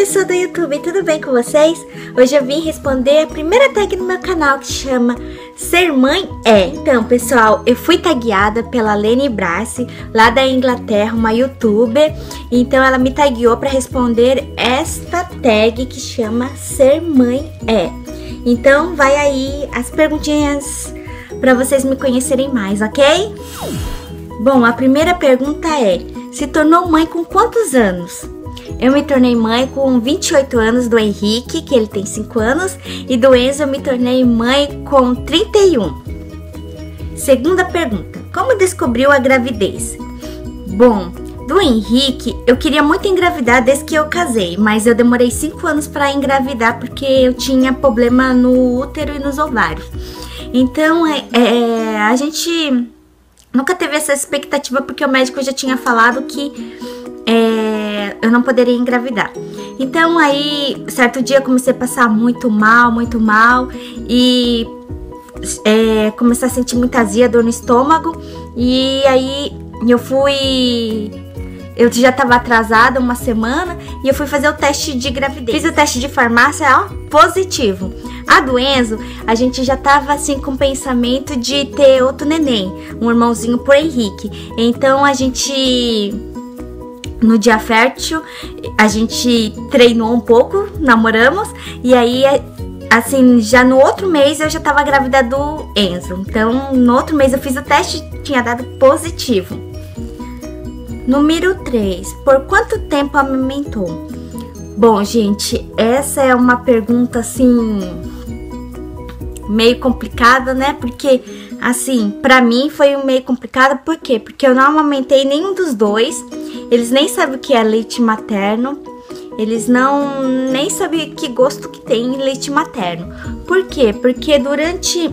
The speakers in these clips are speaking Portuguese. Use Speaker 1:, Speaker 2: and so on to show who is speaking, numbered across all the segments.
Speaker 1: pessoal do YouTube, tudo bem com vocês? Hoje eu vim responder a primeira tag no meu canal que chama Ser Mãe é. Então pessoal, eu fui tagueada pela Lene Brace, lá da Inglaterra, uma youtuber. Então ela me tagueou para responder esta tag que chama Ser Mãe é. Então vai aí as perguntinhas para vocês me conhecerem mais, ok? Bom, a primeira pergunta é: se tornou mãe com quantos anos? Eu me tornei mãe com 28 anos do Henrique, que ele tem 5 anos, e do Enzo eu me tornei mãe com 31. Segunda pergunta: como descobriu a gravidez? Bom, do Henrique eu queria muito engravidar desde que eu casei, mas eu demorei 5 anos para engravidar porque eu tinha problema no útero e nos ovários. Então a gente nunca teve essa expectativa porque o médico já tinha falado que eu não poderia engravidar. Então aí, certo dia eu comecei a passar muito mal e comecei a sentir muita azia, dor no estômago. E aí eu já estava atrasada uma semana e eu fui fazer o teste de gravidez. Fiz o teste de farmácia, ó, positivo. A do Enzo, a gente já tava assim com o pensamento de ter outro neném, um irmãozinho pro Henrique. Então a gente, no dia fértil, a gente treinou um pouco, namoramos, e aí assim, já no outro mês eu já tava grávida do Enzo. Então no outro mês eu fiz o teste e tinha dado positivo. Número 3. Por quanto tempo amamentou? Bom, gente, essa é uma pergunta assim meio complicada, né? Porque assim, pra mim foi meio complicado. Por quê? Porque eu não amamentei nenhum dos dois. Eles nem sabem o que é leite materno. Eles nem sabem que gosto que tem leite materno. Por quê? Porque durante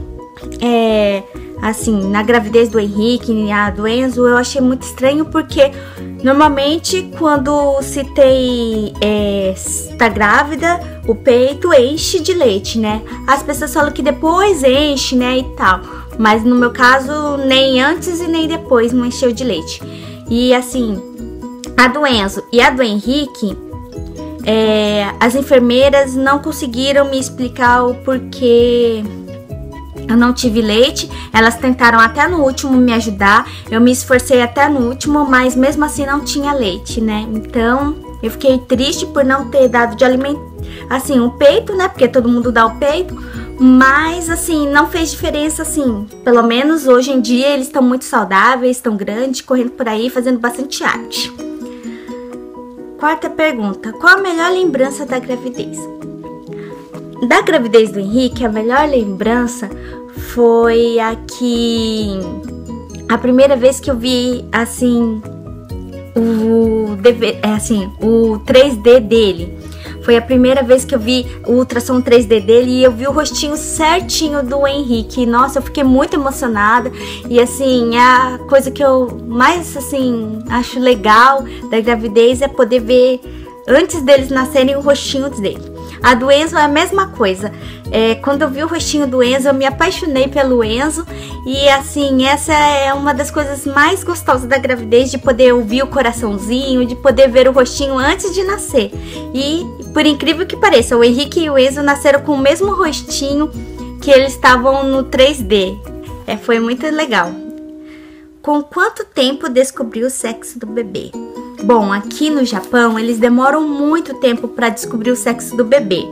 Speaker 1: assim, na gravidez do Henrique e a do Enzo, eu achei muito estranho, porque normalmente quando se tá grávida, o peito enche de leite, né? As pessoas falam que depois enche, né, e tal. Mas no meu caso, nem antes e nem depois não encheu de leite. E assim, a do Enzo e a do Henrique, as enfermeiras não conseguiram me explicar o porquê eu não tive leite. Elas tentaram até no último me ajudar, eu me esforcei até no último, mas mesmo assim não tinha leite, né? Então eu fiquei triste por não ter dado de alimento, assim, o peito, né? Porque todo mundo dá o peito, mas assim, não fez diferença, assim. Pelo menos hoje em dia eles estão muito saudáveis, estão grandes, correndo por aí, fazendo bastante arte. Quarta pergunta: qual a melhor lembrança da gravidez? Da gravidez do Henrique, a melhor lembrança foi a primeira vez que eu vi assim o 3D dele. Foi a primeira vez que eu vi o ultrassom 3D dele e eu vi o rostinho certinho do Henrique. Nossa, eu fiquei muito emocionada. E assim, a coisa que eu mais assim acho legal da gravidez é poder ver antes deles nascerem o rostinho dele. A do Enzo é a mesma coisa. Quando eu vi o rostinho do Enzo, eu me apaixonei pelo Enzo. E assim, essa é uma das coisas mais gostosas da gravidez, de poder ouvir o coraçãozinho, de poder ver o rostinho antes de nascer. E por incrível que pareça, o Henrique e o Enzo nasceram com o mesmo rostinho que eles estavam no 3D. Foi muito legal. Com quanto tempo descobriu o sexo do bebê? Bom, aqui no Japão eles demoram muito tempo para descobrir o sexo do bebê.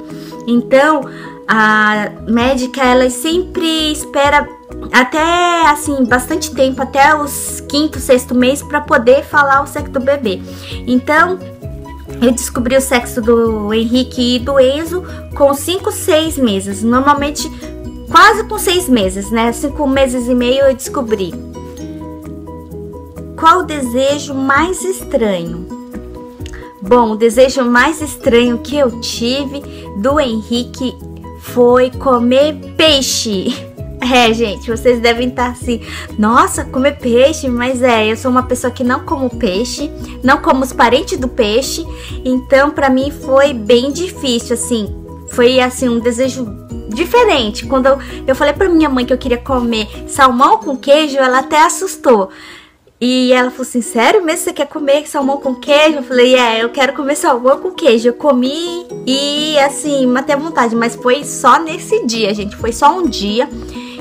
Speaker 1: Então a médica, ela sempre espera até assim bastante tempo, até os 5º, 6º mês, para poder falar o sexo do bebê. Então eu descobri o sexo do Henrique e do Enzo com 5, 6 meses. Normalmente quase com 6 meses, né? 5 meses e meio eu descobri. Qual o desejo mais estranho? Bom, o desejo mais estranho que eu tive do Henrique foi comer peixe. Gente, vocês devem estar assim: nossa, comer peixe? Mas eu sou uma pessoa que não como peixe, não como os parentes do peixe. Então pra mim foi bem difícil, assim. Foi assim um desejo diferente. Quando eu falei pra minha mãe que eu queria comer salmão com queijo, ela até assustou. E ela falou assim, sério mesmo, você quer comer salmão com queijo? Eu falei, eu quero comer salmão com queijo. Eu comi e assim, matei a vontade, mas foi só nesse dia, gente, foi só um dia.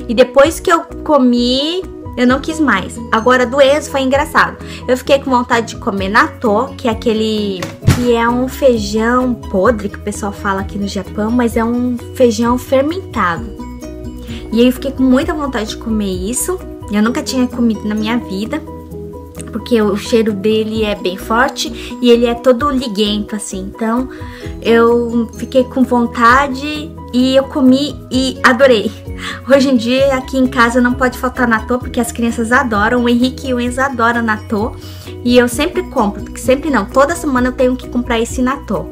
Speaker 1: E depois que eu comi, eu não quis mais. Agora do Enzo foi engraçado. Eu fiquei com vontade de comer natto, que é aquele... que é um feijão podre, que o pessoal fala aqui no Japão, mas é um feijão fermentado. E aí eu fiquei com muita vontade de comer isso. Eu nunca tinha comido na minha vida, porque o cheiro dele é bem forte e ele é todo liguento assim. Então eu fiquei com vontade e eu comi e adorei. Hoje em dia aqui em casa não pode faltar natto, porque as crianças adoram. O Henrique e o Enzo adoram natto. E eu sempre compro, porque sempre não, toda semana eu tenho que comprar esse natto.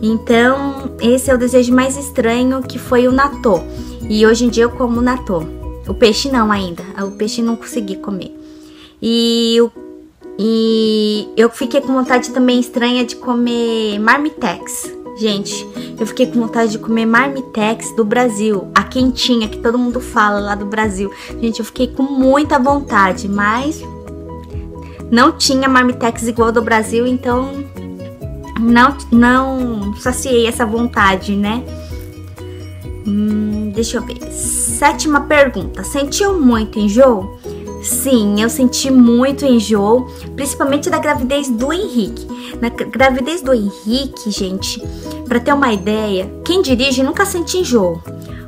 Speaker 1: Então esse é o desejo mais estranho, que foi o natto. E hoje em dia eu como natto. O peixe não ainda, o peixe não consegui comer. E eu fiquei com vontade também estranha de comer marmitex. Gente, eu fiquei com vontade de comer marmitex do Brasil, a quentinha que todo mundo fala lá do Brasil. Gente, eu fiquei com muita vontade, mas não tinha marmitex igual do Brasil, então não saciei essa vontade, né? Deixa eu ver. 7ª pergunta. Sentiu muito enjoo? Sim, eu senti muito enjoo, principalmente da gravidez do Henrique. Na gravidez do Henrique, gente, pra ter uma ideia, quem dirige nunca sente enjoo.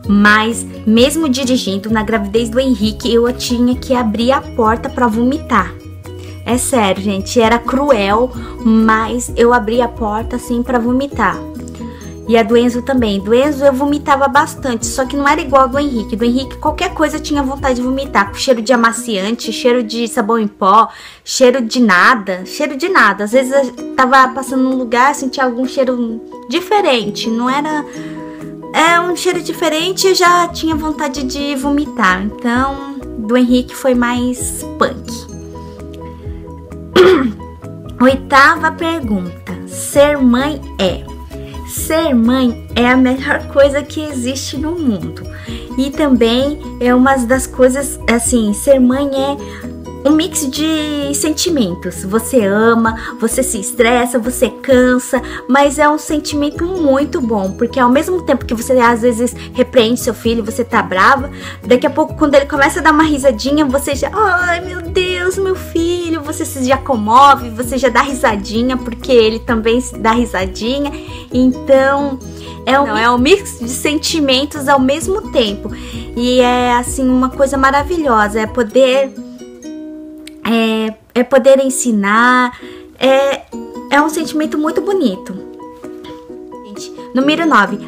Speaker 1: Mas, mesmo dirigindo, na gravidez do Henrique, eu tinha que abrir a porta pra vomitar. É sério, gente, era cruel, mas eu abri a porta assim pra vomitar. E a do Enzo também. Do Enzo eu vomitava bastante, só que não era igual a do Henrique. Do Henrique, qualquer coisa eu tinha vontade de vomitar. Com cheiro de amaciante, cheiro de sabão em pó, cheiro de nada. Cheiro de nada. Às vezes eu tava passando num lugar, sentia algum cheiro diferente. Não era... É um cheiro diferente, eu já tinha vontade de vomitar. Então, do Henrique foi mais punk. 8ª pergunta. Ser mãe é... Ser mãe é a melhor coisa que existe no mundo. E também é uma das coisas, assim, ser mãe é um mix de sentimentos. Você ama, você se estressa, você cansa, mas é um sentimento muito bom, porque ao mesmo tempo que você às vezes repreende seu filho, você tá brava, daqui a pouco quando ele começa a dar uma risadinha, você já, ai meu Deus, meu filho, você se já comove, você já dá risadinha, porque ele também dá risadinha. Então é um mix de sentimentos ao mesmo tempo. E é assim uma coisa maravilhosa, é poder ensinar, é um sentimento muito bonito. Gente, número 9,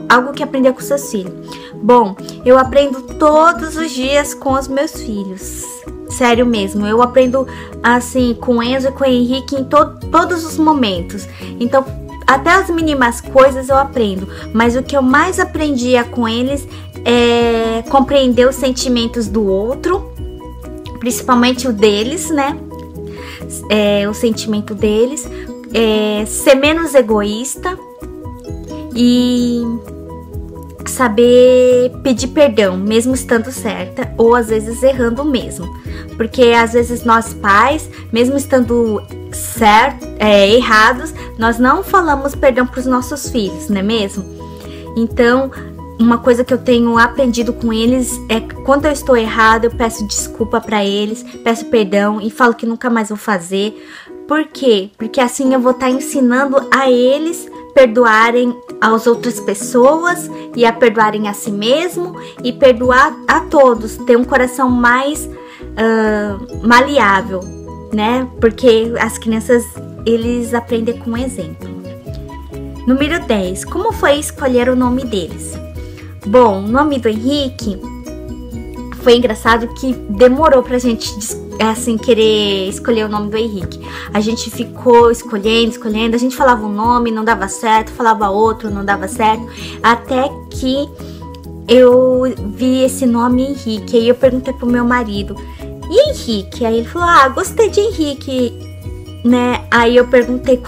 Speaker 1: algo que aprender com seus filhos. Bom, eu aprendo todos os dias com os meus filhos. Sério mesmo, eu aprendo assim com o Enzo e com o Henrique em todos os momentos. Então, até as mínimas coisas eu aprendo. Mas o que eu mais aprendia com eles é compreender os sentimentos do outro, principalmente o deles, né? O sentimento deles, ser menos egoísta e saber pedir perdão, mesmo estando certa ou às vezes errando mesmo. Porque às vezes nós pais, mesmo estando errados, nós não falamos perdão para os nossos filhos, não é mesmo? Então, uma coisa que eu tenho aprendido com eles é que quando eu estou errada, eu peço desculpa para eles, peço perdão e falo que nunca mais vou fazer. Por quê? Porque assim eu vou estar ensinando a eles perdoarem as outras pessoas e a perdoarem a si mesmo e perdoar a todos, ter um coração mais maleável, né? Porque as crianças, eles aprendem com exemplo. Número 10. Como foi escolher o nome deles? Bom, o nome do Henrique foi engraçado que demorou pra gente assim querer escolher o nome do Henrique. A gente ficou escolhendo, a gente falava um nome, não dava certo, falava outro, não dava certo, até que eu vi esse nome Henrique. Aí eu perguntei pro meu marido, e Henrique? Aí ele falou, gostei de Henrique, né? Aí eu perguntei,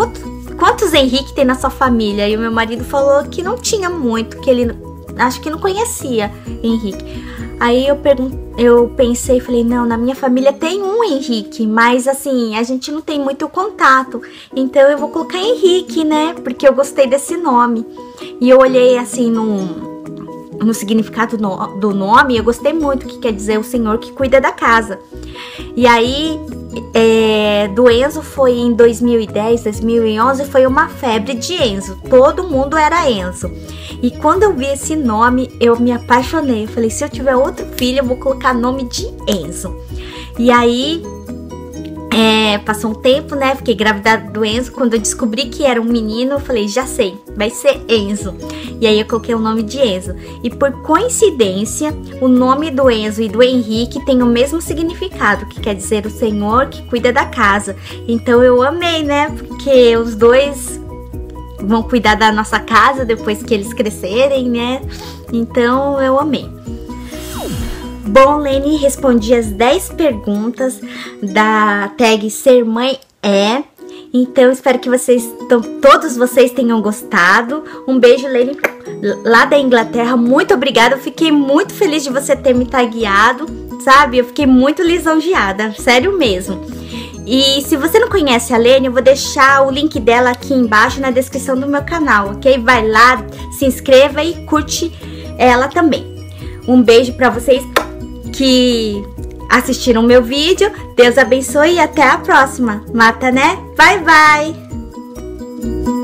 Speaker 1: quantos Henrique tem na sua família? E o meu marido falou que não tinha muito, que ele acho que não conhecia Henrique. Aí eu pensei, falei, não, na minha família tem um Henrique, mas assim, a gente não tem muito contato, então eu vou colocar Henrique, né, porque eu gostei desse nome. E eu olhei assim no significado do nome, eu gostei muito, que quer dizer o Senhor que cuida da casa. E aí, do Enzo foi em 2010, 2011, foi uma febre de Enzo. Todo mundo era Enzo. E quando eu vi esse nome, eu me apaixonei. Eu falei, se eu tiver outro filho, eu vou colocar nome de Enzo. E aí, passou um tempo, né? Fiquei grávida do Enzo. Quando eu descobri que era um menino, eu falei, já sei, vai ser Enzo. E aí eu coloquei o nome de Enzo. E por coincidência, o nome do Enzo e do Henrique tem o mesmo significado, que quer dizer o Senhor que cuida da casa. Então eu amei, né? Porque os dois vão cuidar da nossa casa depois que eles crescerem, né? Então eu amei. Bom, Lene, respondi as 10 perguntas da tag Ser Mãe É. Então, espero que todos vocês tenham gostado. Um beijo, Lene, lá da Inglaterra. Muito obrigada. Eu fiquei muito feliz de você ter me tagueado, sabe? Eu fiquei muito lisonjeada, sério mesmo. E se você não conhece a Lene, eu vou deixar o link dela aqui embaixo na descrição do meu canal, ok? Vai lá, se inscreva e curte ela também. Um beijo pra vocês que assistiram o meu vídeo. Deus abençoe e até a próxima. Mata, né? Bye, bye!